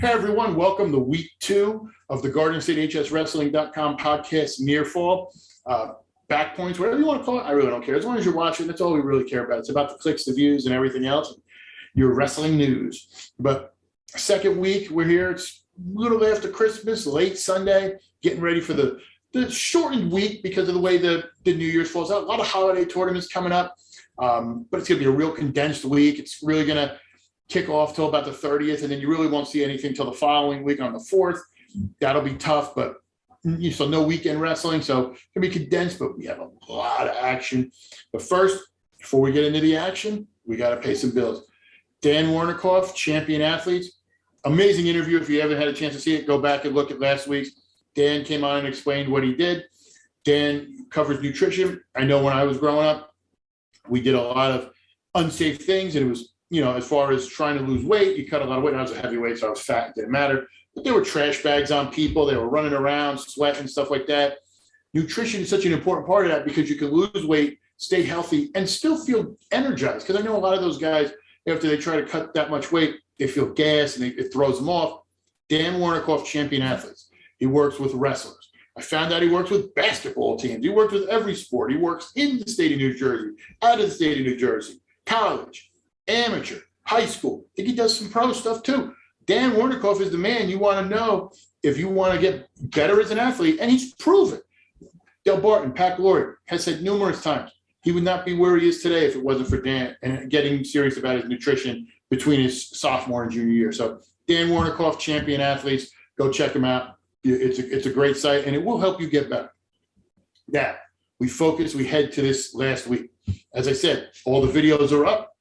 Hey everyone, welcome to week 2 of the Garden State HSWrestling.com podcast Near Fall. Back points, whatever you want to call it, I really don't care. As long as you're watching, that's all we really care about. It's about the clicks, the views, and everything else. Your wrestling news. But second week, we're here. It's a little after Christmas, late Sunday, getting ready for the shortened week because of the way the New Year's falls out. A lot of holiday tournaments coming up, but it's going to be a real condensed week. It's really going to kick off till about the 30th, and then you really won't see anything till the following week on the 4th. That'll be tough, but so no weekend wrestling, so it's going to be condensed, but we have a lot of action. But first, before we get into the action, we got to pay some bills. Dan Warnikoff, Champion Athletes. Amazing interview. If you haven't had a chance to see it, go back and look at last week's. Dan came on and explained what he did. Dan covers nutrition. I know when I was growing up, we did a lot of unsafe things, and it was, as far as trying to lose weight, you cut a lot of weight. I was a heavyweight, so I was fat. It didn't matter. But there were trash bags on people. They were running around, sweating, stuff like that. Nutrition is such an important part of that because you can lose weight, stay healthy, and still feel energized. Because I know a lot of those guys, after they try to cut that much weight, they feel gas and it throws them off. Dan Warnikoff, Champion Athletes. He works with wrestlers. I found out he works with basketball teams. He works with every sport. He works in the state of New Jersey, out of the state of New Jersey, college, amateur, high school. I think he does some pro stuff too. Dan Warnikoff is the man you want to know if you want to get better as an athlete, and he's proven. Del Barton, Pat Glory, has said numerous times he would not be where he is today if it wasn't for Dan and getting serious about his nutrition between his sophomore and junior year. So Dan Warnikoff, Champion Athletes, go check him out. It's a great site, and it will help you get better. Now, we head to this last week. As I said, all the videos are up.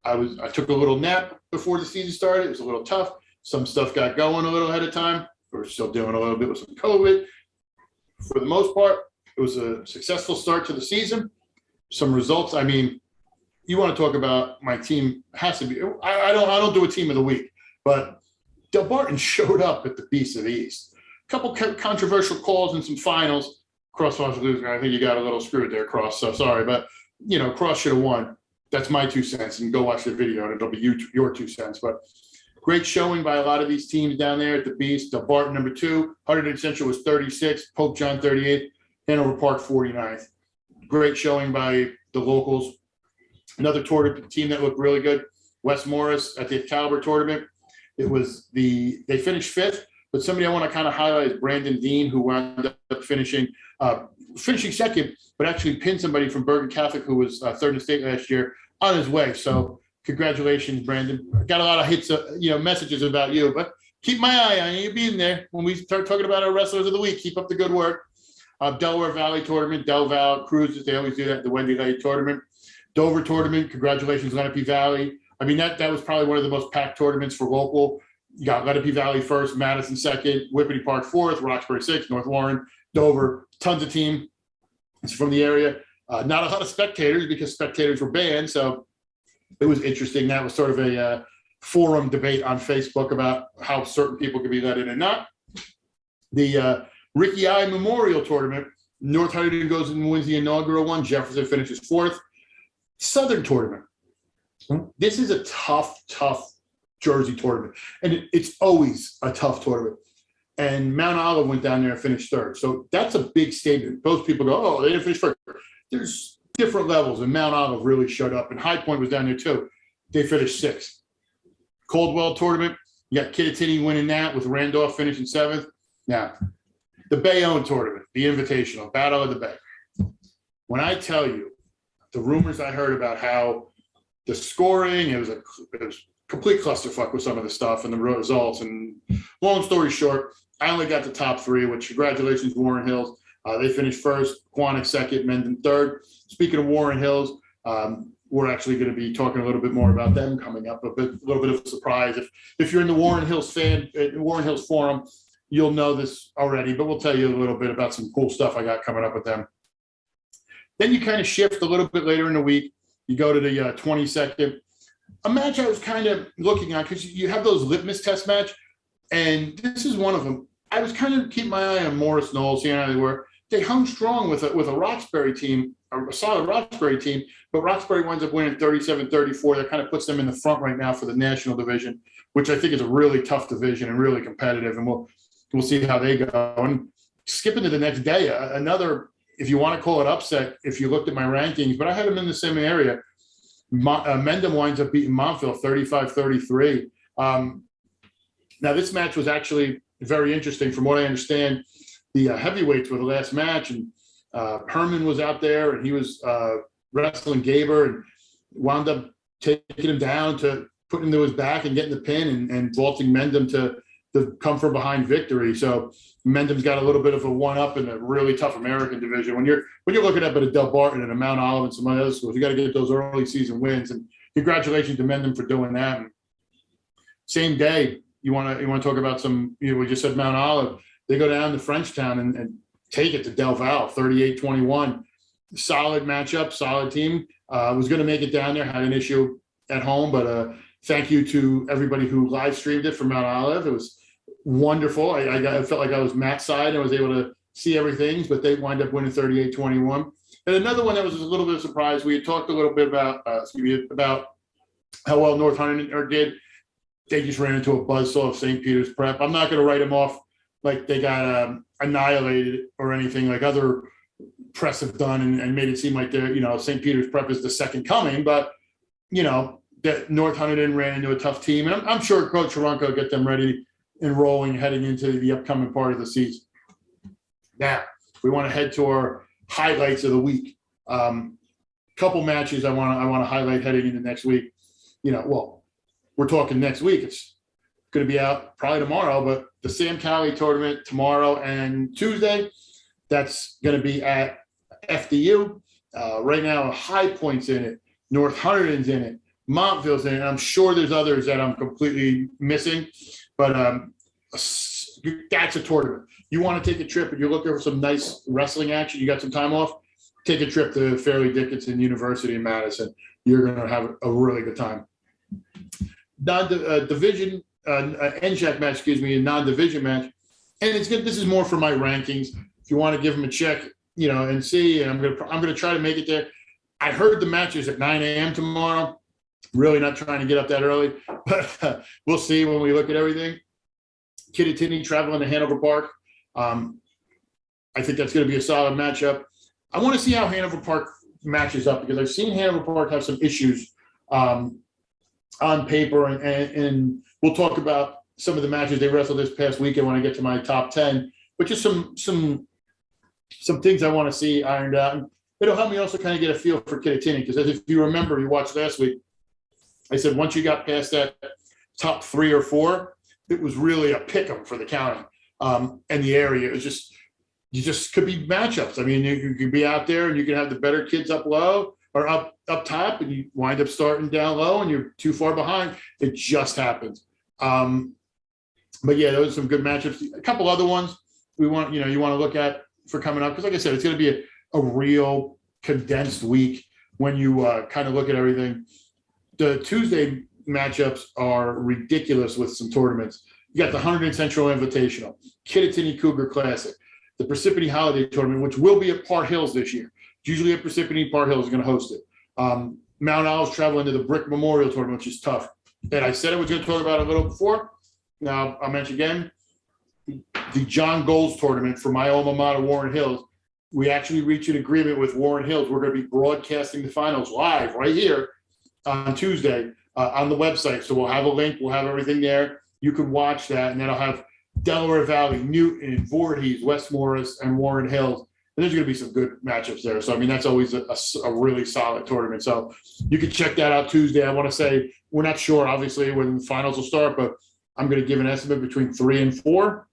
I took a little nap before the season started. It was a little tough. Some stuff got going a little ahead of time. We're still doing a little bit with some COVID. For the most part, it was a successful start to the season. Some results. I mean, you want to talk about my team has to be. I don't do a team of the week, but Del Barton showed up at the Beast of the East. A couple controversial calls in some finals. Cross was losing. I think you got a little screwed there, Cross. So sorry, but Cross should have won. That's my 2 cents, and go watch the video, and it'll be your 2 cents. But great showing by a lot of these teams down there at the Beast. Del Barton, number 2. Hunterdon Central was 36. Pope John, 38. Hanover Park, 49th. Great showing by the locals. Another tournament team that looked really good, West Morris at the Caliber tournament. They finished 5th, but somebody I want to kind of highlight is Brandon Dean, who wound up finishing 2nd, but actually pinned somebody from Bergen Catholic who was 3rd in state last year on his way. So congratulations, Brandon. Got a lot of hits, messages about you, but keep my eye on you. You'll be in there when we start talking about our wrestlers of the week. Keep up the good work. Delaware Valley tournament, Del Val Cruises. They always do that. The Wendy Lay tournament, Dover tournament. Congratulations, Lenape Valley. I mean, that was probably one of the most packed tournaments for local. You got Lenape Valley 1st, Madison 2nd, Whippany Park 4th, Roxbury 6th, North Warren, Dover. Tons of team. It's from the area. Not a lot of spectators because spectators were banned. So it was interesting. That was sort of a forum debate on Facebook about how certain people could be let in and not. The Ricky I Memorial Tournament, North Hunterdon goes and wins the inaugural one. Jefferson finishes 4th. Southern Tournament. This is a tough Jersey tournament. And it's always a tough tournament. And Mount Olive went down there and finished 3rd. So that's a big statement. Most people go, oh, they didn't finish 1st. There's different levels, and Mount Olive really showed up. And High Point was down there too. They finished 6th. Caldwell tournament, you got Kittatinny winning that with Randolph finishing 7th. Now, the Bayonne tournament, the Invitational, Battle of the Bay. When I tell you the rumors I heard about how the scoring, it was complete clusterfuck with some of the stuff and the results. And long story short, I only got the top 3, which congratulations, Warren Hills. They finished 1st, Quantick 2nd, Mendon 3rd. Speaking of Warren Hills, we're actually going to be talking a little bit more about them coming up. A little bit of a surprise. If you're in the Warren Hills Warren Hills forum, you'll know this already, but we'll tell you a little bit about some cool stuff I got coming up with them. Then you kind of shift a little bit later in the week. You go to the 22nd. A match I was kind of looking at because you have those litmus test match, and this is one of them. I was kind of keeping my eye on Morris Knowles, seeing how they were. They hung strong with a Roxbury team, a solid Roxbury team, but Roxbury winds up winning 37-34. That kind of puts them in the front right now for the national division. which I think is a really tough division and really competitive. And we'll see how they go. And skipping to the next day, another, if you want to call it upset, if you looked at my rankings, but I had them in the same area. Mendham winds up beating Montville 35-33. Now, this match was actually very interesting. From what I understand, the heavyweights were the last match, and Herman was out there, and he was wrestling Gaber and wound up taking him down to put him to his back and getting the pin and vaulting Mendham to come from behind victory. So Mendham's got a little bit of a one-up in a really tough American division. When you're looking up at a Del Barton and a Mount Olive and some other schools, you got to get those early season wins. And congratulations to Mendham for doing that. And same day, you want to talk about some, we just said Mount Olive. They go down to Frenchtown and take it to Del Val, 38-21. Solid matchup, solid team. Was going to make it down there, had an issue at home, but thank you to everybody who live streamed it from Mount Olive. It was wonderful. I felt like I was Matt's side and was able to see everything, but they wind up winning 38-21. And another one that was a little bit of a surprise, we had talked a little bit about how well North Hunterdon did. They just ran into a buzzsaw of St. Peter's Prep. I'm not going to write them off like they got annihilated or anything like other press have done and made it seem like they're, St. Peter's Prep is the second coming, but, that North Hunterdon ran into a tough team. And I'm sure Coach Sharonka will get them ready and rolling heading into the upcoming part of the season. Now, we want to head to our highlights of the week. Couple matches I want to highlight heading into next week. We're talking next week. It's going to be out probably tomorrow, but the Sam Cali tournament tomorrow and Tuesday, that's going to be at FDU. Right now, High Point's in it. North Hunterdon's in it. Montville's in it. I'm sure there's others that I'm completely missing, but that's a tournament. You want to take a trip and you're looking for some nice wrestling action, you got some time off, take a trip to Fairleigh Dickinson University in Madison. You're going to have a really good time. Non-division NSHAC match, a non-division match, and it's good. This is more for my rankings. If you want to give them a check, and see, and I'm gonna try to make it there. I heard the match is at 9 a.m. tomorrow. Really not trying to get up that early, but we'll see when we look at everything. Kittatinny traveling to Hanover Park. I think that's going to be a solid matchup. I want to see how Hanover Park matches up because I've seen Hanover Park have some issues on paper, and we'll talk about some of the matches they wrestled this past weekend when I get to my top 10, but just some things I want to see ironed out. And it'll help me also kind of get a feel for Kittatinny because if you remember, you watched last week, I said once you got past that top 3 or 4, it was really a pick 'em for the county and the area. It was you just could be matchups. I mean, you could be out there and you can have the better kids up low or up top, and you wind up starting down low and you're too far behind. It just happens. But yeah, those are some good matchups. A couple other ones you want to look at for coming up because, like I said, it's going to be a real condensed week when you kind of look at everything. The Tuesday matchups are ridiculous with some tournaments. You got the Hunterdon Central Invitational, Kittatinny Cougar Classic, the Parsippany Holiday Tournament, which will be at Part Hills this year. It's usually at Parsippany. Part Hills is going to host it. Mount Olive's traveling to the Brick Memorial Tournament, which is tough. And I said I was going to talk about it a little before. Now, I'll mention again, the John Goals Tournament for my alma mater, Warren Hills. We actually reached an agreement with Warren Hills. We're going to be broadcasting the finals live right here on Tuesday on the website. So we'll have a link. We'll have everything there. You can watch that. And then I'll have Delaware Valley, Newton, Voorhees, West Morris, and Warren Hills. And there's going to be some good matchups there. So, I mean, that's always a really solid tournament. So you can check that out Tuesday. I want to say we're not sure, obviously, when the finals will start, but I'm going to give an estimate between 3 and 4.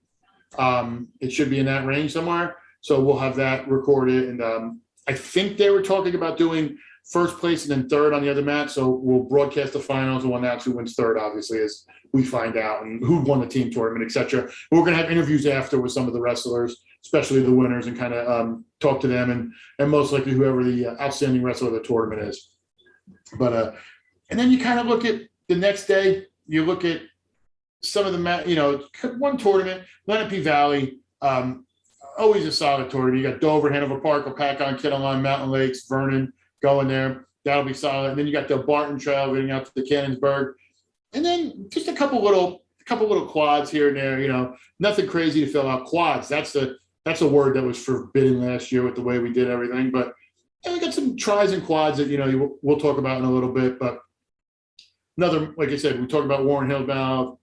It should be in that range somewhere. So we'll have that recorded. And I think they were talking about doing first place and then third on the other match. So we'll broadcast the finals and we'll announce who wins third, obviously, as we find out, and who won the team tournament, et cetera. We're going to have interviews after with some of the wrestlers, especially the winners, and kind of talk to them and most likely whoever the outstanding wrestler of the tournament is. But and then you kind of look at the next day, you look at some of the, one tournament, Lenape Valley, always a solid tournament. You got Dover, Hanover Park, Opakon, Kittlon, Mountain Lakes, Vernon going there. That'll be solid. And then you got the Barton Trail getting out to the Cannonsburg. And then just a couple little quads here and there, nothing crazy to fill out. Quads, that's a word that was forbidden last year with the way we did everything. But we got some tries and quads that, we'll talk about in a little bit. But another, like I said, we talked about Warren Hills now.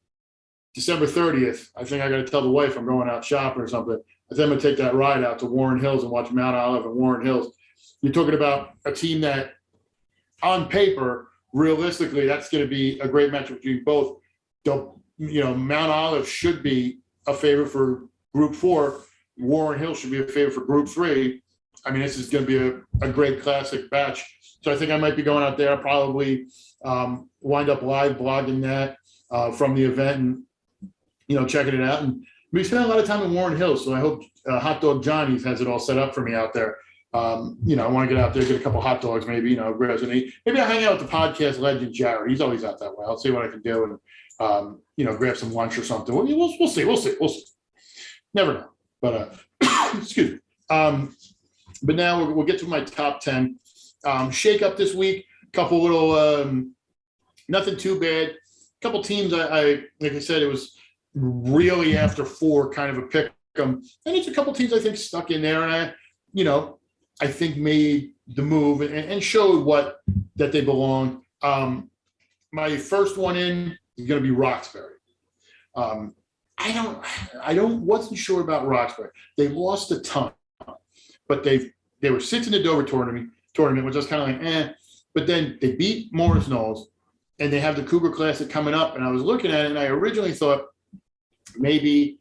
December 30th, I think I got to tell the wife I'm going out shopping or something. I think I'm going to take that ride out to Warren Hills and watch Mount Olive and Warren Hills. You're talking about a team that, on paper, realistically, that's going to be a great matchup between both. Mount Olive should be a favorite for Group 4. Warren Hills should be a favorite for Group 3. I mean, this is going to be a great classic match. So I think I might be going out there, probably wind up live blogging that from the event and, checking it out. And we spent a lot of time in Warren Hills, so I hope Hot Dog Johnny's has it all set up for me out there. I want to get out there, get a couple hot dogs, maybe, grab some eat. Maybe I'll hang out with the podcast legend, Jared. He's always out that way. I'll see what I can do and, grab some lunch or something. We'll see. Never know. But, excuse me. But now we'll get to my top 10. Shake up this week. Couple little, nothing too bad. Couple teams, like I said, it was really after 4 kind of a pick 'em. And it's a couple teams I think stuck in there. And I think made the move and showed that they belong. My first one in is going to be Roxbury. Wasn't sure about Roxbury. They lost a ton, but they were 6 in the Dover tournament, which was kind of like, eh. But then they beat Morris Knowles, and they have the Cougar Classic coming up. And I was looking at it, and I originally thought maybe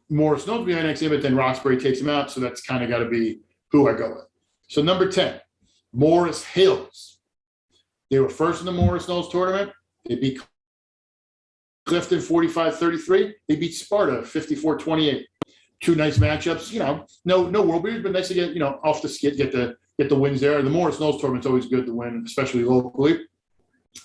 Morris Knowles will be next year, but then Roxbury takes him out, so that's kind of got to be who I go with. So number 10, Morris Hills. They were first in the Morris Knowles tournament. They beat Clifton 45-33. They beat Sparta 54-28. 2 nice matchups. No world beaters, but nice to get off the skid, get the wins there. The Morris Knowles tournament's always good to win, especially locally.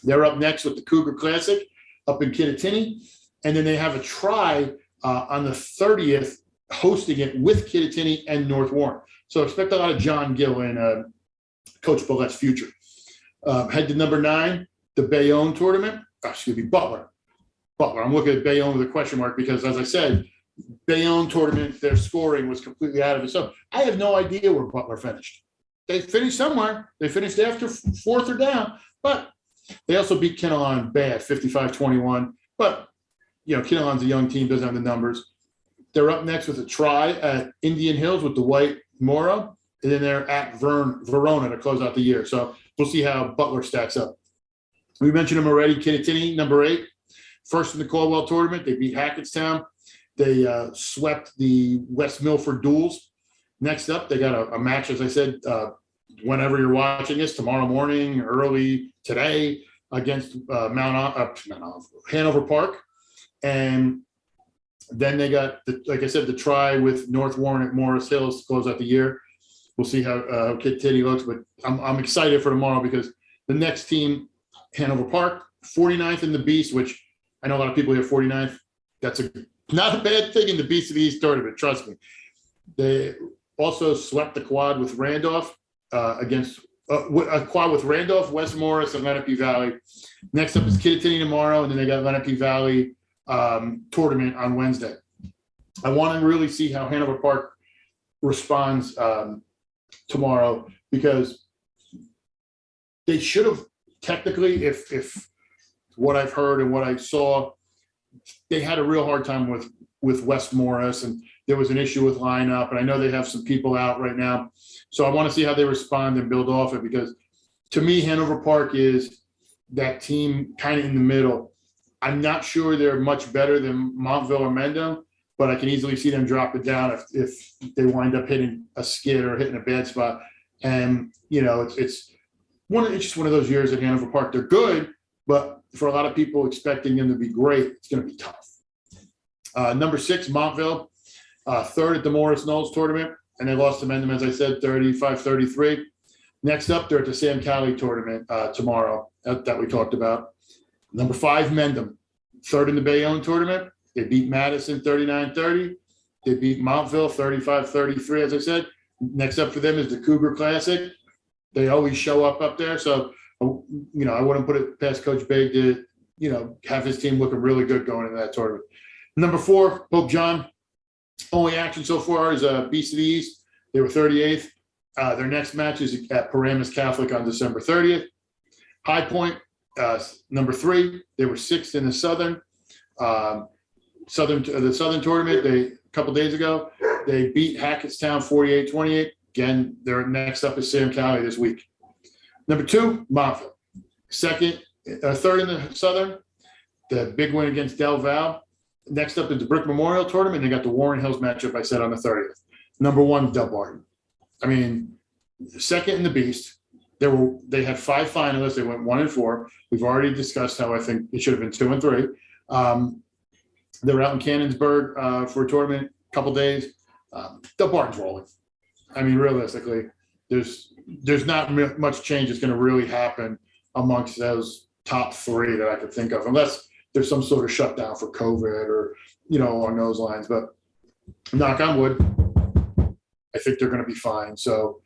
They're up next with the Cougar Classic up in Kittatinny, and then they have a try on the 30th, hosting it with Kittatinny and North Warren. So expect a lot of John Gill in Coach Bullett's future. Head to number 9, the Bayonne tournament. Butler. I'm looking at Bayonne with a question mark because, as I said, Bayonne tournament, their scoring was completely out of it. So I have no idea where Butler finished. They finished somewhere. They finished after 4th or down, but they also beat Kinnelon bad, 55-21. But, Kinnelon's a young team, doesn't have the numbers. They're up next with a try at Indian Hills with the White Moro, and then they're at Verona to close out the year. So we'll see how Butler stacks up. We mentioned them already. Kittatinny, number 8, first in the Caldwell tournament. They beat Hackettstown. They swept the West Milford Duels. Next up, they got a match, as I said, whenever you're watching this, tomorrow morning, early today, against Hanover Park. And then they got, like I said, the try with North Warren at Morris Hills to close out the year. We'll see how Kittatinny looks, but I'm excited for tomorrow because the next team, Hanover Park, 49th in the Beast, which I know a lot of people here 49th. That's not a bad thing in the Beast of the East tournament, trust me. They also swept the quad with Randolph against a quad with Randolph, West Morris, and Lenape Valley. Next up is Kittatinny tomorrow, and then they got Lenape Valley tournament on Wednesday. I want to really see how Hanover Park responds tomorrow because they should have technically, if what I've heard and what I saw, they had a real hard time with West Morris, and there was an issue with lineup, and I know they have some people out right now. So I want to see how they respond and build off it because to me, Hanover Park is that team kind of in the middle. I'm not sure they're much better than Montville or Mendon, but I can easily see them drop it down if they wind up hitting a skid or hitting a bad spot. And, it's just one of those years at Hanover Park. They're good, but for a lot of people expecting them to be great, it's going to be tough. Number 6, Montville, 3rd at the Morris Knowles tournament, and they lost to Mendham, as I said, 35-33. Next up, they're at the Sam Cali tournament tomorrow that we talked about. Number 5, Mendham, 3rd in the Bayonne tournament. They beat Madison 39-30. They beat Montville 35-33, as I said. Next up for them is the Cougar Classic. They always show up there. So, I wouldn't put it past Coach Baig to, have his team looking really good going into that tournament. Number 4, Pope John. Only action so far is Beast of the East. They were 38th. Their next match is at Paramus Catholic on December 30th. High Point, number 3. They were 6th in the Southern tournament. A couple days ago, they beat Hackettstown 48-28. Again, their next up is Sam County this week. Number 2, Montville. Third in the Southern. The big win against Del Val. Next up is the Brick Memorial Tournament. They got the Warren Hills matchup I said on the 30th. Number 1, Dunbarton. I mean, second in the Beast. They had 5 finalists. They went 1 and 4. We've already discussed how I think it should have been 2 and 3. They were out in Cannonsburg for a tournament, a couple days. Dunbarton's rolling. I mean, realistically, there's not much change that's going to really happen amongst those top 3 that I could think of, unless there's some sort of shutdown for COVID or, along those lines. But knock on wood, I think they're going to be fine. So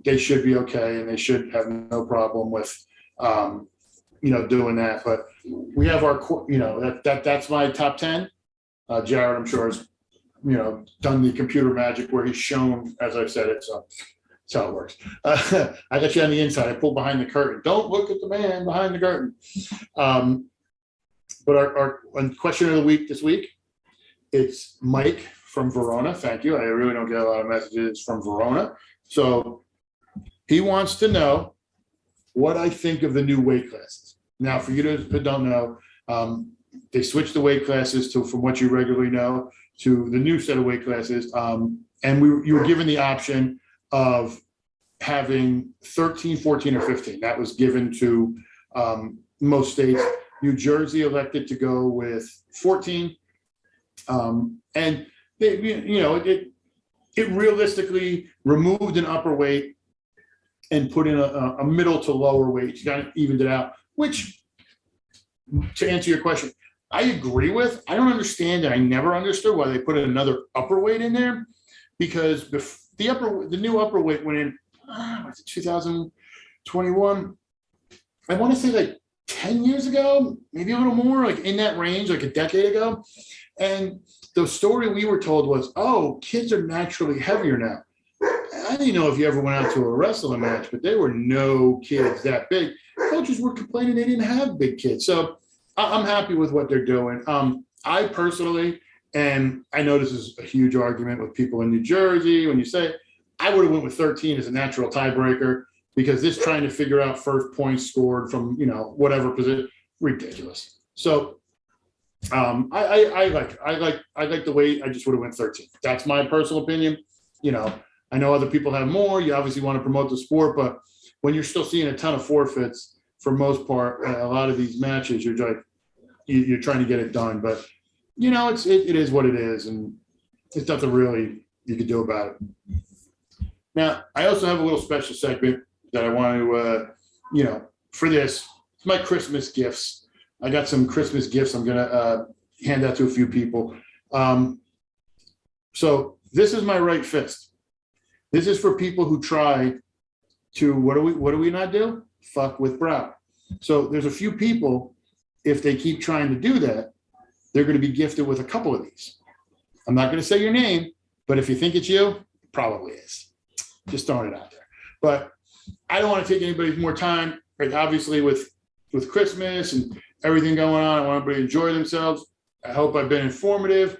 they should be okay, and they should have no problem with, doing that. But we have our, that's my top 10. Jared, I'm sure, has, done the computer magic where he's shown, as I've said it. So that's how it works. I got you on the inside. I pulled behind the curtain. Don't look at the man behind the curtain. But our question of the week this week, it's Mike from Verona. Thank you. I really don't get a lot of messages from Verona. So he wants to know what I think of the new weight classes. Now, for you who don't know, they switched the weight classes from what you regularly know to the new set of weight classes. And you were given the option of having 13, 14, or 15. That was given to most states. New Jersey elected to go with 14. And it realistically removed an upper weight and put in a middle to lower weight. You kind of evened it out, which, to answer your question, I agree with. I don't understand, and I never understood why they put another upper weight in there, because the new upper weight went in, was it 2021? I want to say like 10 years ago, maybe a little more, like in that range, like a decade ago. And the story we were told was, oh, kids are naturally heavier now. I didn't know if you ever went out to a wrestling match, but there were no kids that big. Coaches were complaining they didn't have big kids. So I'm happy with what they're doing. I personally, and I know this is a huge argument with people in New Jersey, when you say, I would have went with 13 as a natural tiebreaker, because this trying to figure out first points scored from, whatever position, ridiculous. So I like the weight. I just would have went 13. That's my personal opinion. I know other people have more. You obviously want to promote the sport, but when you're still seeing a ton of forfeits, for most part, a lot of these matches, you're trying to get it done. But it is what it is, and there's nothing really you could do about it. Now, I also have a little special segment that I want to, for this. It's my Christmas gifts. I got some Christmas gifts I'm gonna hand out to a few people. So this is my right fist. This is for people who try to, what do we not do? Fuck with Brow. So there's a few people, if they keep trying to do that, they're going to be gifted with a couple of these. I'm not going to say your name, but if you think it's you, it probably is. Just throwing it out there. But I don't want to take anybody's more time. Like, obviously, with Christmas and everything going on, I want everybody to enjoy themselves. I hope I've been informative.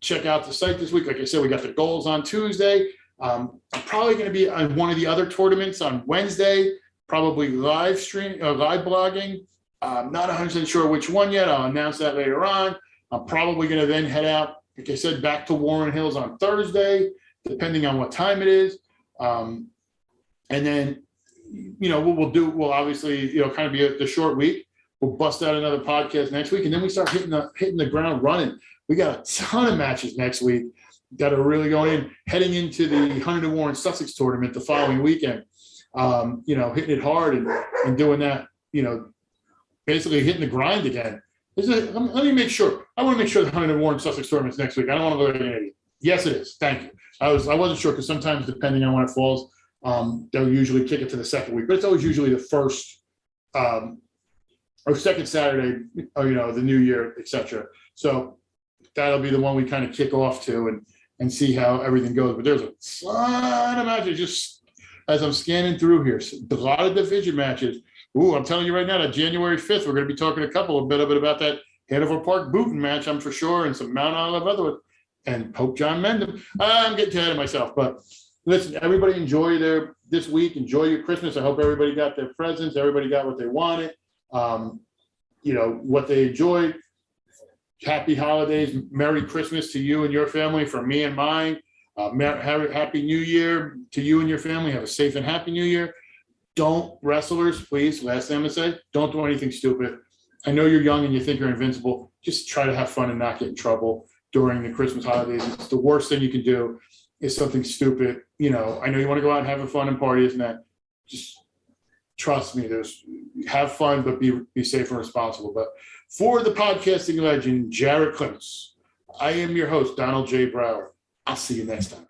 Check out the site this week. Like I said, we got the goals on Tuesday. I'm probably going to be on one of the other tournaments on Wednesday, probably live blogging. I'm not 100% sure which one yet. I'll announce that later on. I'm probably going to then head out, like I said, back to Warren Hills on Thursday, depending on what time it is. And then, we'll obviously, kind of be the short week. We'll bust out another podcast next week, and then we start hitting the ground running. We got a ton of matches next week that are really going in, heading into the Hunterdon Warren Sussex tournament the following weekend. Hitting it hard and doing that, basically hitting the grind again. Let me make sure. I want to make sure the Hunterdon Warren Sussex tournament's next week. I don't want to look like an idiot. Yes, it is. Thank you. I wasn't sure, because sometimes, depending on when it falls, they'll usually kick it to the second week, but it's always usually the first or second Saturday, or, the new year, etc. So that'll be the one we kind of kick off to and see how everything goes. But there's a ton of matches just as I'm scanning through here. So a lot of division matches. Ooh, I'm telling you right now that January 5th, we're going to be talking a bit about that Hanover Park Booten match, I'm for sure, and some Mount Olive other ones, and Pope John Mendham. I'm getting ahead of myself, but listen, everybody enjoy this week. Enjoy your Christmas. I hope everybody got their presents. Everybody got what they wanted, what they enjoyed. Happy holidays. Merry Christmas to you and your family from me and mine. Happy New Year to you and your family. Have a safe and happy New Year. Don't, wrestlers, please, last thing I'm going to say, don't do anything stupid. I know you're young and you think you're invincible. Just try to have fun and not get in trouble during the Christmas holidays. It's the worst thing you can do is something stupid. I know you want to go out and have fun and party, isn't that? Just trust me, have fun, but be safe and responsible. But for the podcasting legend, Jared Clements, I am your host, Donald J. Brower. I'll see you next time.